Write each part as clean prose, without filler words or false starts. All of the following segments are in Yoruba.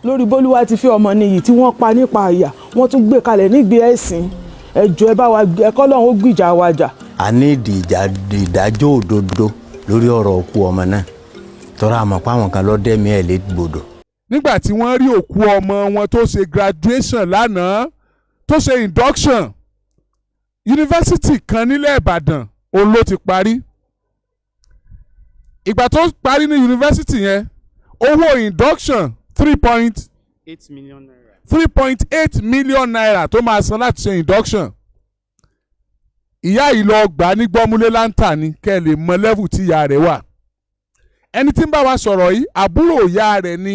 lórí Bólúwatifẹ́ Omoniyi tí wọ́n pa nípa àyà wọ́n tún gbé kalẹ̀ nígbé ẹ̀sìn ẹjọ́ ẹ bá wa ẹ̀kọ́ lọ́hún ó gbìjà wa jà. a ní ìdájọ́ òdodo lórí ọ̀rọ̀ òkú ọmọ náà tọ́ra àmọ́ pé àwọn kan ló dẹ́mi ẹ̀ légbodò. nígbà tí wọ́n rí òkú ọmọ wọn tó ṣe graduation lánàá tó ṣe induction yunifásitì kan nílẹ̀ Ìbàdàn òun ló ti parí. ìgbà tó parí ní yunifásitì yẹn owó induction 3.8 million naira. 3.8 million naira tó máa san láti ṣe induction. ìyá yìí lọ gbà ní gbọ́múlé láǹtà ni kẹ́ ẹ lè mọ level tí ìyá rẹ̀ wà. ẹni tí ń bá wa sọ̀rọ̀ yìí àbúrò ìyá rẹ̀ ni.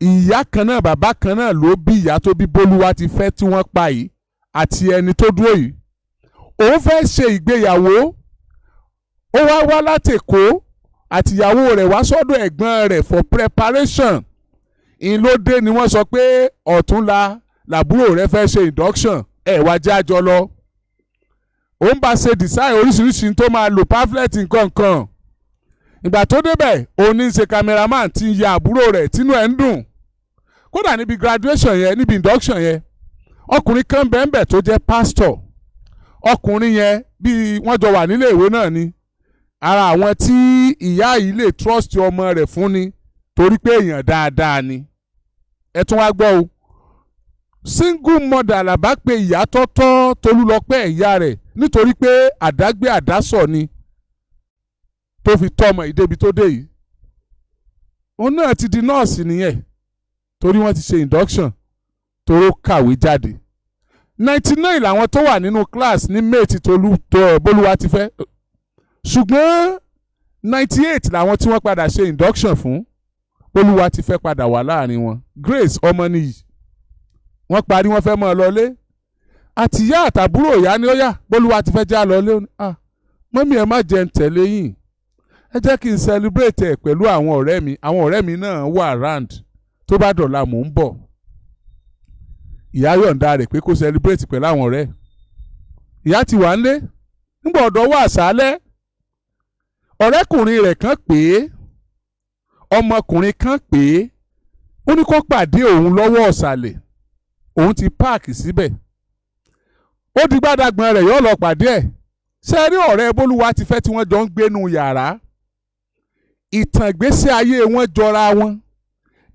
ìyá kan náà bàbá kan náà ló bí ìyá tó bí Bólúwatifẹ́ tí wọ́n pa yìí àti ẹni tó dúró yìí. òun fẹ́ ṣe ìgbéyàwó ó wá láti Èkó àtìyàwó rẹ̀ wá sọ́dọ̀ ẹ̀gbọ́n rẹ̀ for preparation. ìlódé ni wọ́n sọ pé ọ̀túnla làbúrò rẹ̀ fẹ́ ṣe induction ẹ̀ wá jájọ lọ. òun bá ṣe design oríṣiríṣi tó máa lò pamphlet nǹkan kan. ìgbà tó débẹ̀ òun ní í ṣe cameraman tí ń ya àbúrò rẹ̀ tínú ẹ̀ ń dùn. kódà níbi graduation yẹn níbi induction yẹn ọkùnrin kan bẹ́ẹ̀ tó jẹ́ pastor. ọkùnrin yẹn bí wọ́n jọ wà nílé ìwé náà ni ara àwọn tí ìyá yìí lè trust ọmọ rẹ̀ fún ni torí pé èèyàn dáadáa ni. ẹ tún wá gbọ́ o single mother làbá pé ìyá tọ́tọ́ Tolúlọpẹ́ ìyá rẹ̀ nítorí pé àdágbé àdásọ̀ ni tó fi tọ́ ọmọ ìdébi tó dé yìí. òun náà ti di nọ́ọ̀sì nìyẹn torí wọ́n ti ṣe induction toró kàwé jáde. 99 làwọn tó wà nínú class ní mate Bólúwatifẹ́ ṣùgbọ́n 98 làwọn tí wọ́n padà ṣe induction fún. Bólúwatifẹ́ padà wà láàrin wọn. Grace Omoniyi wọ́n parí wọ́n fẹ́ mọ́ ọ lọlé àtìyá àtàbúrò ìyá ni ó yá Bólúwatifẹ́ já lọlé mọ́mí ẹ má jẹ́ ń tẹ̀lé yín ẹ jẹ́ kí n celebrate ẹ̀ pẹ̀lú àwọn ọ̀rẹ́ mi náà wà round tó bá dọ̀la mò ń bọ̀. ìyá yọ̀ǹda rẹ̀ pé kó celebrate pẹ̀lú àwọn ọ̀rẹ́. ìyá ti wà ńlé nígbà ọ̀dọ́ wà sálẹ̀ ọ̀rẹ́kùnrin rẹ̀ kan pè é ọmọkùnrin kan pè é ó ní kó pàdé òun lọ́wọ́ ọ̀sàlẹ̀ òun ti páàkì síbẹ̀ ó di gbádàgbọ́n rẹ̀ yóò lọ pàdé ẹ̀ ṣe rí ọ̀rẹ́ Bólúwatifẹ́ tí wọ́n jọ ń gbénu yàrá ìtàn ìgbésí ayé wọn jọra wọn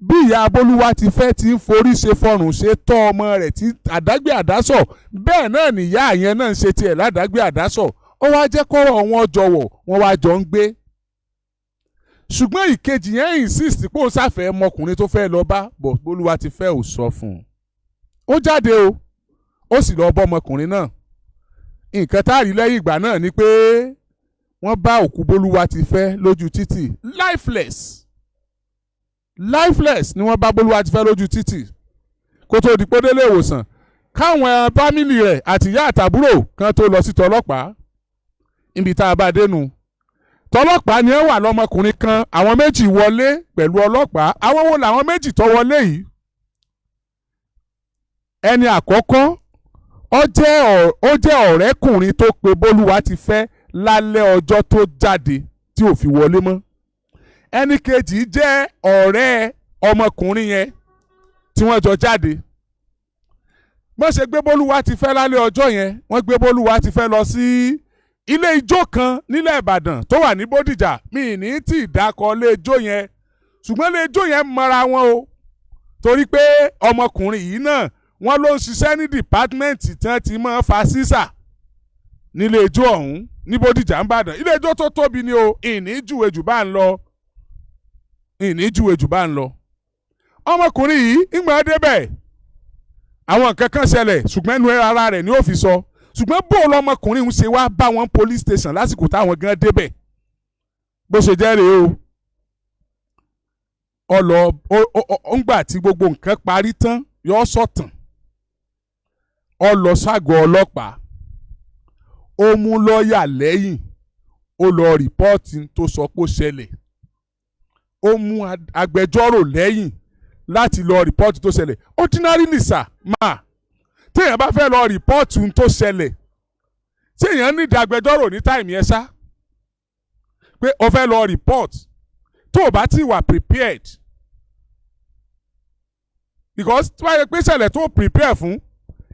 bí ìyá Bólúwatifẹ́ ti ń forí ṣe fọrùn ṣe tọ́ ọmọ rẹ̀ tí àdágbé àdásọ̀ bẹ́ẹ̀ náà nìyá yẹn náà ń ṣe tiẹ̀ ládàgbé àdásọ̀ ó wá jẹ́ kọ́rọ̀ wọn jọwọ̀ wọn wá jọ ń gbé. ṣùgbọ́n ìkejì yẹn insist pé ó sáfẹ́ ọmọkùnrin tó fẹ́ lọ bá Bólúwatifẹ́ ò sọ fún un. ó jáde o ó sì lọ bọ́ ọmọkùnrin náà. nǹkan tá a rí lẹ́yìn ìgbà náà ni pé wọ́n bá òkú Bólúwatifẹ́ lójú títì lifeless ni wọ́n bá Bólúwatifẹ́ lójú títì kó tó di pé délé ìwòsàn káwọn fámìlì rẹ̀ àtìyá àtàbúrò kan tó lọ sí tọlọ́pàá. ibi tá a bá dénú tọlọ́pàá ni ẹ wà lọ́mọkùnrin kan àwọn méjì wọlé pẹ̀lú ọlọ́pàá àwọn wo làwọn méjì tó wọlé yìí. ẹni àkọ́kọ́ ó jẹ́ ọ̀rẹ́kùnrin tó pe Bólúwatifẹ́ lálẹ́ ọjọ́ tó jáde tí ò fi wọlé mọ́. ẹni kejì jẹ́ ọ̀rẹ́ ọmọkùnrin yẹn tí wọ́n jọ jáde. bọ́n ṣe gbé Bólúwatifẹ́ lálẹ́ ọjọ́ yẹn wọ́n gbé Bólúwatifẹ́ lọ sí ilé ijó kan nílẹ̀ Ìbàdàn tó wà ní Bódìjà mi ní tí ìdákọ̀ ilé ijó yẹn ṣùgbọ́n ilé ijó yẹn mọ́ra wọn o torí pé ọmọkùnrin yìí náà wọ́n ló ń ṣiṣẹ́ ní dìpátímẹ́ǹtì tí wọ́n ti máa fa sísà nílé ijó ọ̀hún ní Bódìjà ńbàdàn. ilé ijó tó tóbi ni o ìní júwe jù bá ń lọ. ọmọkùnrin yìí ìgbà débẹ̀ àwọn nǹkan kan ṣẹlẹ̀ ṣùgbọ́n ẹnu ara rẹ̀ ni ó fi sọ ṣùgbọ́n bó lọmọkùnrin ń ṣe wá bá wọn police station lásìkò táwọn gan débẹ̀ bó ṣe jẹ́ rèé o ńgbà tí gbogbo nǹkan parí tán yọ sọ̀tàn ó lọ ságọ́ ọlọ́pàá ó mú lọ́ọ̀yà lẹ́yìn ó lọ rìpọ́ọ̀tì tó sọ pé ó ṣẹlẹ̀ ó mú agbẹjọ́rò lẹ́yìn láti lọ rìpọ́ọ̀tì tó ṣẹlẹ̀ ordinary nìsà máa téèyàn bá fẹ́ lọ rìpọ́ọ̀tì tó ṣẹlẹ̀ téèyàn ní ìdàgbẹjọ́rò ní táìmì ẹ̀ ṣá pé o fẹ́ lọ rìpọ́ọ̀tì tó o bá ti wà prepared because tí wọ́n yẹ pé ìṣẹ̀lẹ̀ tó prepare fún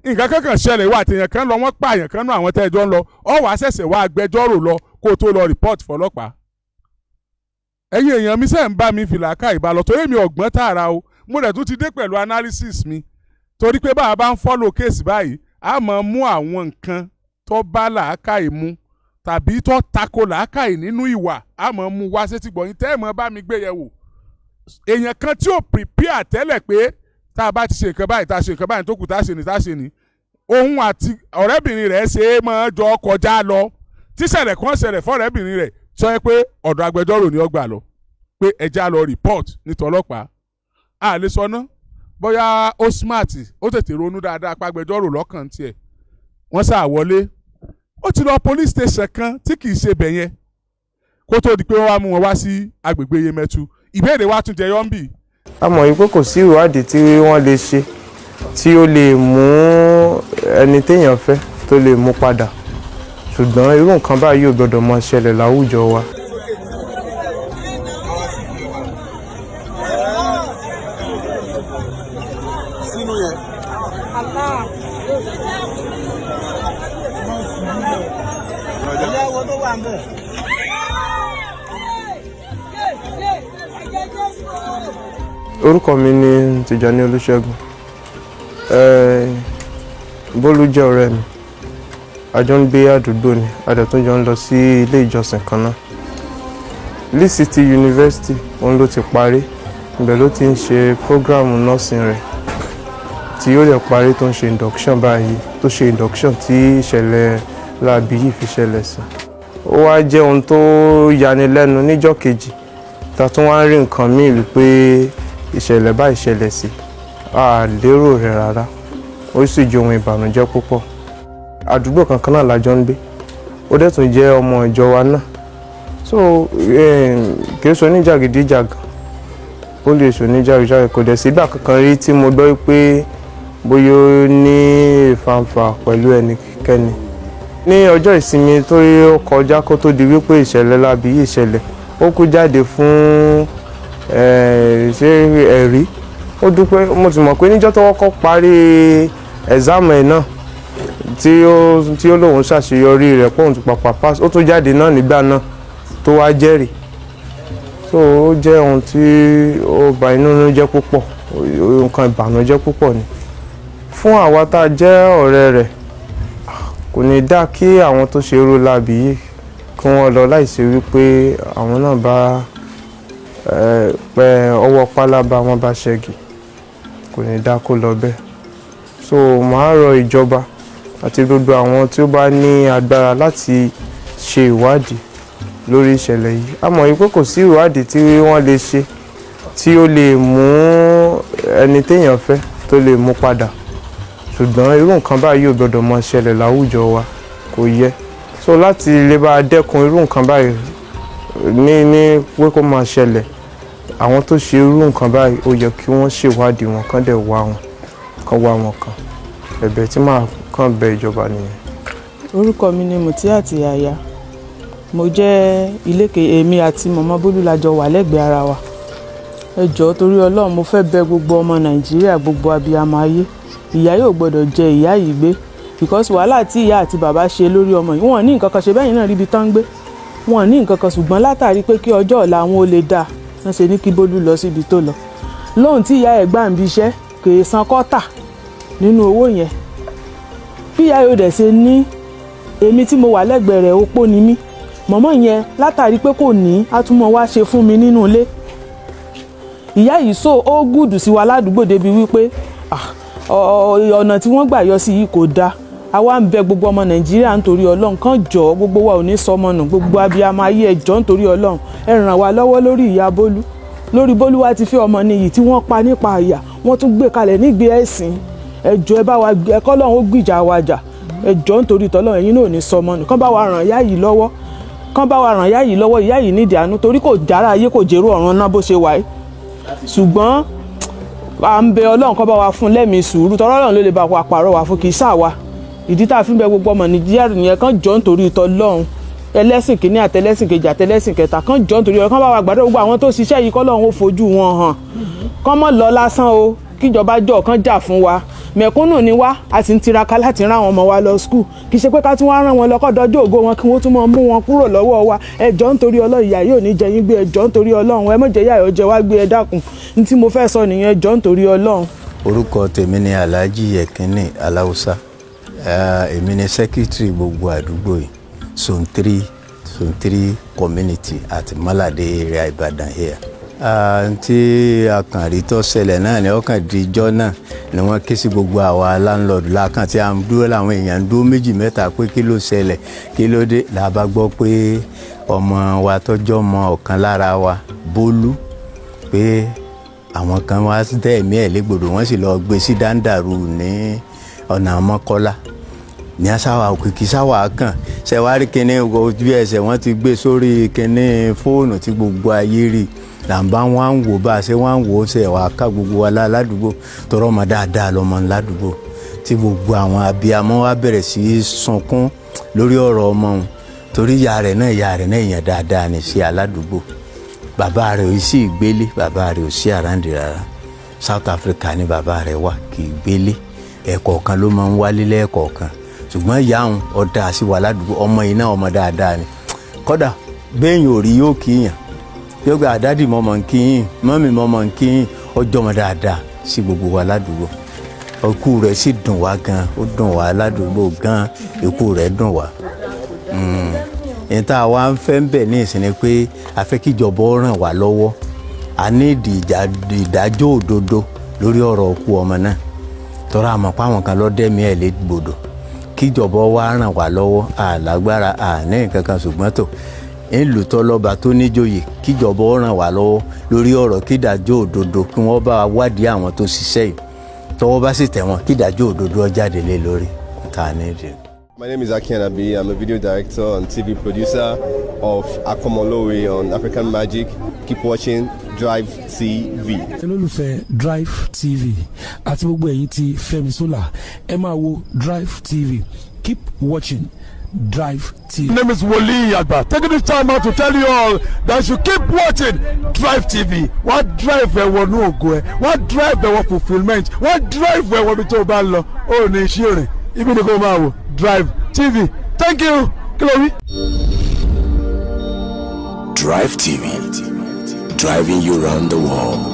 nǹkan kankan ṣẹlẹ̀ wà àtẹ̀yàn kan lọ wọ́n pààyàn kan náà àwọn tẹ́jọ́ ń lọ ọ wàá ṣẹ̀ṣẹ̀ wá agbẹjọ́rò lọ kó o tó lọ report fọlọ́pàá. ẹ̀yin èèyàn mi sẹ́ ń bá mi fìlà ká ìbálò torí mi ọ̀gbọ́n tààrà o mo dẹ̀ tún ti dé pẹ̀lú analysis mi torí pé bá a bá ń follow case báyìí a máa mú àwọn nǹkan tó bá làákàyè mu tàbí tó tako làákàyè nínú ìwà a máa mú wá sétí gbọ̀yìn tẹ́ ẹ̀ mọ́ bá mi gbé yẹ̀ wò. èèyàn kan tí ò prepare tẹ́lẹ̀ pé tá a bá ti ṣe nǹkan báyìí tá a ṣe nǹkan báyìí tó kù tá a ṣe ní òun àti ọ̀rẹ́bìnrin rẹ̀ ṣe é máa jọ kọjá lọ tíṣẹ̀lẹ̀ kan ṣẹlẹ̀ fọ́rẹ́bìnrin rẹ̀ sọ pé ọ̀dọ̀ agbẹjọ́rò ni ó gbà lọ pé ẹja lọ report nítorí ọlọ́pàá a lè sọ ná bóyá ó smart ó tètè ronú dáadáa pa agbẹjọ́rò lọ́kàn tiẹ̀ wọ́n sá wọlé ó ti lọ police station kan tí kì í ṣe bẹ̀ yẹn kó tó di pé wọ́n wá mú wọn wá sí agbègbè Yemẹtu ìbéèrè wa tún jẹyọ ń bì. a mọ̀ yìí pé kò sí ìwádìí tí wọ́n lè ṣe tí ó lè mú ẹni téèyàn fẹ́ tó lè mú padà ṣùgbọ́n irú nǹkan báyìí ò gbọ́dọ̀ máa ṣẹlẹ̀ láwùjọ wa. orúkọ mi ni Tìjàní Olúṣẹ́gun. Bólú jẹ́ ọ̀rẹ́ mi a jọ ń gbé àdúgbò ni a dẹ̀ tún jọ ń lọ sí ilé ìjọsìn kan náà. Lead City University òun ló ti parí ibẹ̀ ló ti ń ṣe prógráàmù nursing rẹ̀ tí ó lè parí tó ń ṣe induction báyìí tó ṣe induction tí ìṣẹ̀lẹ̀ láabi yìí fi ṣẹlẹ̀ sí. ó wá jẹ́ ohun tó yani lẹ́nu níjọ́ kejì ta tún wá ń rí nǹkan míì wípé ìṣẹ̀lẹ̀ báyìí ṣẹlẹ̀ sí a lérò rẹ̀ rárá ó sì jẹ́ ohun ìbànújẹ́ púpọ̀. àdúgbò kankan náà la jọ ń gbé ó dẹ̀ tún jẹ́ ọmọ ìjọ wa náà so kì í ṣe oníjàgídíjàgan ó lè ṣe oníjàgídíjàgan kò dẹ̀ sígbà kankan rí tí mo gbọ́ pé bóyá ó ní ìfàǹfà pẹ̀lú ẹnikẹ́ni. ní ọjọ́ ìsinmi tó kọjá kó tó di wípé ìṣẹ̀lẹ̀ láabi yìí ṣẹlẹ̀ ó kú jáde fún ṣé ẹ̀rí ó dúpẹ́ mo ti mọ̀ pé níjọ́ tó kọ́kọ́ parí ẹ̀zámù ẹ̀ náà tí ó lóun ṣàṣeyọrí rẹ̀ pọ̀ òun ti pàpà pass ó tún jáde náà nígbà náà tó wá jẹ́rìí so ó jẹ́ ohun tí ó bà inú jẹ́ púpọ̀ nǹkan ìbànújẹ́ púpọ̀ ni fún àwa tá a jẹ́ ọ̀rẹ́ rẹ̀ kò ní dá kí àwọn tó ṣe irú láabi yìí kí wọ́n lọ láìsí wípé àwọn náà bá pẹ ọwọ́ pálábá wọn bá ṣẹ́gi kò ní dá kó lọ bẹ́ẹ̀ so màá rọ ìjọba àti gbogbo àwọn tí ó bá ní agbára láti ṣe ìwádìí lórí ìṣẹ̀lẹ̀ yìí a mọ̀ pé kò sí ìwádìí tí wọ́n lè ṣe tí ó lè mú ẹni téèyàn fẹ́ tó lè mú padà ṣùgbọ́n irú nǹkan báyìí ò gbọ́dọ̀ máa ṣẹlẹ̀ láwùjọ wa kò yẹ so láti lè bá dẹ́kun irú nǹkan báyìí ní pé kó máa ṣẹlẹ̀ àwọn tó ṣe irú nǹkan báyìí ó yẹ kí wọ́n ṣèwádìí wọn kán dẹ̀ wá wọn kan ẹ̀bẹ̀ tí màá kàn bẹ̀ ìjọba nìyẹn. orúkọ mi ni Mutiat Yahya mo jẹ́ ilékè èmi àti mọ̀mọ́ Bólú la jọ wà lẹ́gbẹ̀ẹ́ ara wa ẹ jọ̀ọ́ torí Ọlọ́run mo fẹ́ bẹ̀ gbogbo ọmọ Nàìjíríà gbogbo abiyamọ ayé ìyá yóò gbọ́dọ̀ jẹ ìyá yìí gbé because wàhálà tí ìyá àti bàbá ṣe lórí ọmọ yìí wọ́n ní nǹkan kan ṣe bẹ́yìn náà ríbi tán ń gbé wọ́n ní nǹkan kan ṣùgbọ́n látàrí pé kí ọjọ́ ọ̀la wọn ó lè dáa wọ́n ṣe ní kí Bólú lọ síbi tó lọ lóhun tí ìyá ẹ̀ gbà ń bí iṣẹ́ kì í san kọ́tà nínú owó yẹn bí ìyá yóò dẹ̀ ṣe ní èmi tí mo wà lẹ́gbẹ̀ẹ́ rẹ̀ opó ni mí mọ̀mọ́ yẹn látàrí pé kò ní àtúmọ̀ wá ṣe fún mi nínú ilé ìyá yìí so ó gùdù sí wa ládùúgbò débi wípé ọ̀nà tí wọ́n gbà yọ sí yìí kò dáa àwa ń bẹ gbogbo ọmọ Nàìjíríà nítorí Ọlọ́run kan jọ gbogbo wa ò ní sọmọ nù gbogbo abiyamọ ayé ẹ jọ̀ọ́ nítorí Ọlọ́run ẹ ràn wá lọ́wọ́ lórí ìyá Bólú lórí Bólú wa ti fi Omoniyi tí wọ́n pa nípa àyà wọ́n tún gbé kalẹ̀ nígbé ẹ̀sìn ẹ jọ̀ọ́ ẹ bá wa ẹ kọ́lọ́run ó gbìjà wa jà ẹ jọ̀ọ́ nítorí tọ́lọ́run ẹ̀yin náà ò ní sọmọ nù kán bá wa ràn ìyá yìí lọ́wọ́ ìyá yìí nídìí àánú torí kò jára ayé kò jèrò ọ̀run náà bó ṣe wà yìí ṣùgbọ́n à ń bẹ Ọlọ́run kó bá wa fún lẹ́mìí sùúrù tọ́rọ́ Ọlọ́run ló lè bá wa pààrọ̀ wá fún kì í ṣàwa ìdí tá a fi ń bẹ gbogbo ọmọ Nàìjíríà nìyẹn kán jọ nítorí tọ́lọ́run ẹlẹ́sìn kìíní àtẹlẹ́sìn kejì àtẹlẹ́sìn kẹta kán jọ nítorí Ọlọ́run kán bá wa gbàdúrà gbogbo àwọn tó ṣiṣẹ́ yìí kọ́lọ́run ó fojú wọn hàn kán mọ́ lọ lásán o kíjọba jọ kan jà fún wa mẹ̀kúnnù ni wá a sì ń tiraka láti rán àwọn ọmọ wa lọ skul kì í ṣe pé ká tún wá rán wọn lọ́kọ́ dọjọ́ ògo wọn kí wọ́n tún máa mú wọn kúrò lọ́wọ́ wa ẹ jọ̀ọ́ nítorí Ọlọ́run ìyà yóò ní jẹ yín gbé ẹ jọ̀ọ́ nítorí Ọlọ́run ẹ má jẹ́ ìyà yóò jẹ wá gbé ẹ dákun ní tí mo fẹ́ sọ nìyẹn ẹ jọ̀ọ́ nítorí Ọlọ́run. orúkọ tèmi ni Alhaji Yekini Aláùsá èmi ni sẹ́kítírì gbogbo àdúgbò yìí Zone 3 community àti Malade area Ibadan here. Tí akànrí tó ṣẹlẹ̀ náà ni ọkàn díjọ́ náà ni wọ́n ké sí gbogbo àwa landlord lákàn tí a ń dúró láwọn èèyàn ń dúró méjì mẹ́ta pé kí ló ṣẹlẹ̀ kí ló dé la bá gbọ́ pé ọmọ wa tọ́jọ́ mọ ọ̀kan lára wa Bólú pé àwọn kan wá dẹ́ẹ̀mí ẹ̀ légbodò wọ́n sì lọ gbé sí Dandaru ní ọ̀nà Mọ́kọ́lá ní asáwà òkìkí sáwà kàn ṣẹ̀wárí kínní ojú ẹsẹ̀ wọ́n ti gbé sórí kínní fóònù tí gbogbo ayé rí làǹbá wọn ń wò bá a ṣe wọn ń wò ó ṣe wàá ká gbogbo wa ládùúgbò tọrọ ọmọ dáadáa lọmọ ládùúgbò tí gbogbo àwọn abiyamọ wa bẹ̀rẹ̀ sí í sunkún lórí ọ̀rọ̀ ọmọ wọn torí ìyá rẹ̀ náà èèyàn dáadáa ní sí aládùúgbò bàbá rẹ̀ ò sì gbélé bàbá rẹ̀ ò sí àràǹdì rárá South Africa ni bàbá rẹ̀ wà kì í gbélé ẹ̀kọ̀ọ̀kan ló máa ń wálé lẹ́ẹ̀kọ̀ọ̀kan ṣùgbọ́n ìyá òun ọ̀dà sí wa ládùúgbò ọmọ yìí náà ọmọ dáadáa ni kódà bẹ́ẹ̀yìn ò rí yóò kíyàn yóò gba àdádì mọ́mọ́ nkíyìn mọ́mì mọ́mọ́ nkíyìn ọjọ́ ọmọ dáadáa sí gbogbo wa ládùúgbò ikú rẹ̀ sì dùn wá gan ó dùn wá ládùúgbò gan ikú rẹ̀ dùn wá. ìta wa ń fẹ́ ń bẹ̀ ní ìsinmi pé a fẹ́ kíjọba ràn wá lọ́wọ́ a ní ìdájọ́ òdodo lórí ọ̀rọ̀ òkú ọmọ náà tọ́ra àmọ́ pé àwọn kan lọ́dẹ̀mí ẹ̀ légbodò kíjọba wa ràn wá lọ́wọ́ àlágbára àní nǹkan kan ṣùgbọ́n tó ìlú tọ́lọ́ba tó níjòyè kíjọba ràn wá lọ́wọ́ lórí ọ̀rọ̀ kídájọ́ òdodo kí wọ́n bá wádìí àwọn tó ṣiṣẹ́ yìí tọ́wọ́ bá sì tẹ̀ wọ́n kídájọ́ òdodo ó jáde lé lórí ta ní ìdí. My name is Aki Anabi. I'm a video director and TV producer of Akomolowe on African Magic. Keep watching Drivetv. olólùfẹ́ Drivetv àti gbogbo ẹ̀yin tí Fẹ́mi Sola ẹ máa wo Drivetv. Keep watching Drivetv. My name is Omoniyi Agba. Taking this time out to tell you all that you keep watching Drivetv. Wọ́n drive ẹ̀wọ̀ ní ògo ẹ̀, wọ́n drive ẹ̀wọ̀ fulfilment, wọ́n drive ẹ̀wọ̀ bí tó o bá ń lọ, ó ní iṣẹ́ rìn, ibi ni kò máa wò Drivetv. Thank you. Kílódé. Drivetv, driving you around the world.